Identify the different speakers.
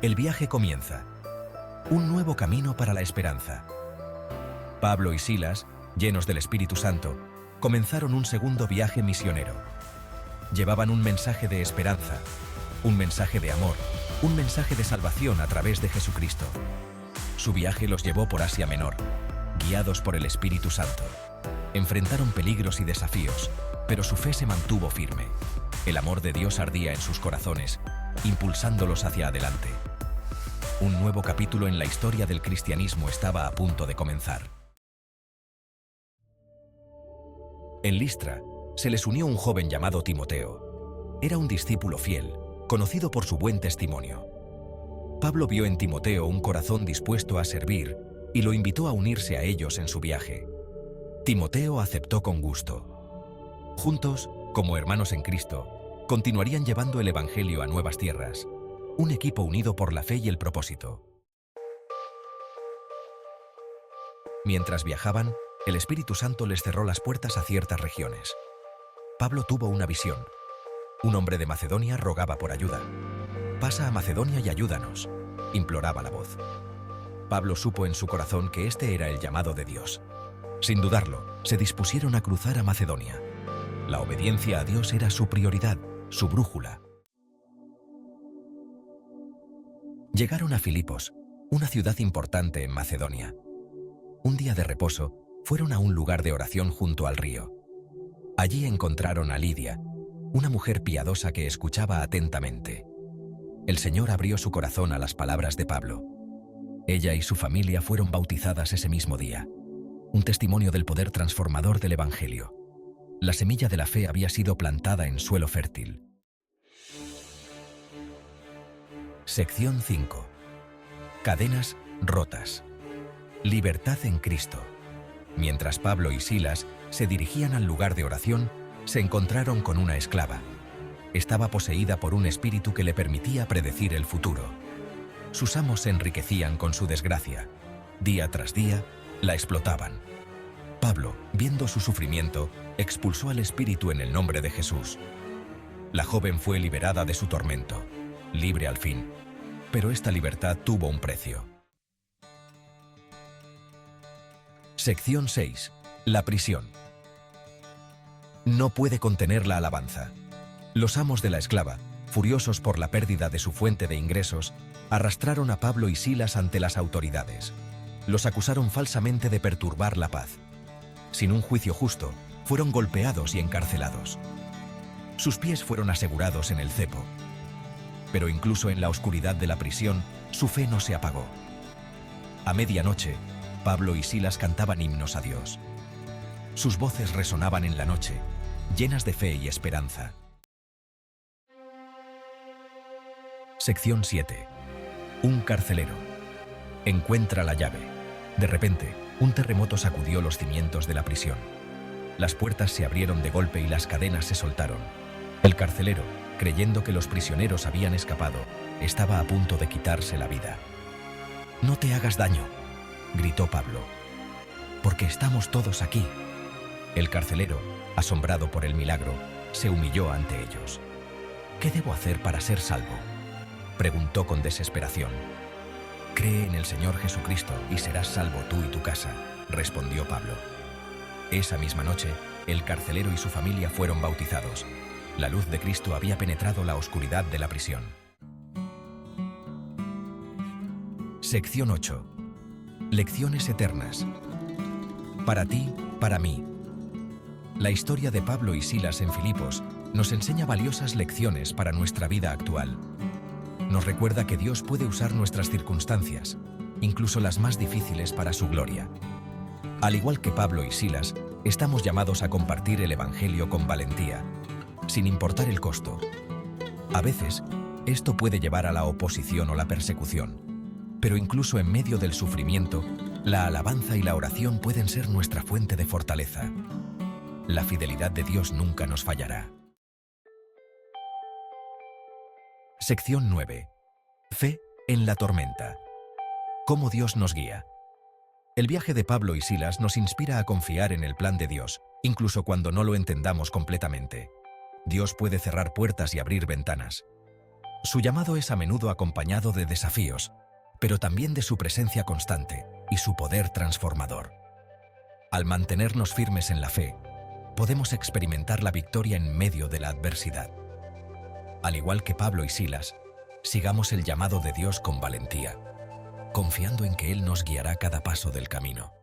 Speaker 1: El viaje comienza. Un nuevo camino para la esperanza. Pablo y Silas, llenos del Espíritu Santo, comenzaron un segundo viaje misionero. Llevaban un mensaje de esperanza, un mensaje de amor, un mensaje de salvación a través de Jesucristo. Su viaje los llevó por Asia Menor, guiados por el Espíritu Santo. Enfrentaron peligros y desafíos, pero su fe se mantuvo firme. El amor de Dios ardía en sus corazones, impulsándolos hacia adelante. Un nuevo capítulo en la historia del cristianismo estaba a punto de comenzar. En Listra, se les unió un joven llamado Timoteo. Era un discípulo fiel, conocido por su buen testimonio. Pablo vio en Timoteo un corazón dispuesto a servir y lo invitó a unirse a ellos en su viaje. Timoteo aceptó con gusto. Juntos, como hermanos en Cristo, continuarían llevando el Evangelio a nuevas tierras, un equipo unido por la fe y el propósito. Mientras viajaban, el Espíritu Santo les cerró las puertas a ciertas regiones. Pablo tuvo una visión. Un hombre de Macedonia rogaba por ayuda. «Pasa a Macedonia y ayúdanos», imploraba la voz. Pablo supo en su corazón que este era el llamado de Dios. Sin dudarlo, se dispusieron a cruzar a Macedonia. La obediencia a Dios era su prioridad, su brújula. Llegaron a Filipos, una ciudad importante en Macedonia. Un día de reposo, fueron a un lugar de oración junto al río. Allí encontraron a Lidia, una mujer piadosa que escuchaba atentamente. El Señor abrió su corazón a las palabras de Pablo. Ella y su familia fueron bautizadas ese mismo día. Un testimonio del poder transformador del Evangelio. La semilla de la fe había sido plantada en suelo fértil. Sección 5. Cadenas rotas. Libertad en Cristo. Mientras Pablo y Silas se dirigían al lugar de oración, se encontraron con una esclava. Estaba poseída por un espíritu que le permitía predecir el futuro. Sus amos se enriquecían con su desgracia. Día tras día, la explotaban. Pablo, viendo su sufrimiento, expulsó al espíritu en el nombre de Jesús. La joven fue liberada de su tormento, libre al fin. Pero esta libertad tuvo un precio. Sección 6. La prisión. No puede contener la alabanza. Los amos de la esclava, furiosos por la pérdida de su fuente de ingresos, arrastraron a Pablo y Silas ante las autoridades. Los acusaron falsamente de perturbar la paz. Sin un juicio justo, fueron golpeados y encarcelados. Sus pies fueron asegurados en el cepo. Pero incluso en la oscuridad de la prisión, su fe no se apagó. A medianoche, Pablo y Silas cantaban himnos a Dios. Sus voces resonaban en la noche, llenas de fe y esperanza. Sección 7. Un carcelero. Encuentra la llave. De repente, un terremoto sacudió los cimientos de la prisión. Las puertas se abrieron de golpe y las cadenas se soltaron. El carcelero, creyendo que los prisioneros habían escapado, estaba a punto de quitarse la vida. «No te hagas daño», gritó Pablo, «porque estamos todos aquí». El carcelero, asombrado por el milagro, se humilló ante ellos. «¿Qué debo hacer para ser salvo?», preguntó con desesperación. «Cree en el Señor Jesucristo y serás salvo tú y tu casa», respondió Pablo. Esa misma noche, el carcelero y su familia fueron bautizados. La luz de Cristo había penetrado la oscuridad de la prisión. Sección 8. Lecciones eternas. Para ti, para mí. La historia de Pablo y Silas en Filipos nos enseña valiosas lecciones para nuestra vida actual. Nos recuerda que Dios puede usar nuestras circunstancias, incluso las más difíciles, para su gloria. Al igual que Pablo y Silas, estamos llamados a compartir el Evangelio con valentía, sin importar el costo. A veces, esto puede llevar a la oposición o la persecución, pero incluso en medio del sufrimiento, la alabanza y la oración pueden ser nuestra fuente de fortaleza. La fidelidad de Dios nunca nos fallará. Sección 9. Fe en la tormenta. ¿Cómo Dios nos guía? El viaje de Pablo y Silas nos inspira a confiar en el plan de Dios, incluso cuando no lo entendamos completamente. Dios puede cerrar puertas y abrir ventanas. Su llamado es a menudo acompañado de desafíos, pero también de su presencia constante y su poder transformador. Al mantenernos firmes en la fe, podemos experimentar la victoria en medio de la adversidad. Al igual que Pablo y Silas, sigamos el llamado de Dios con valentía, confiando en que Él nos guiará cada paso del camino.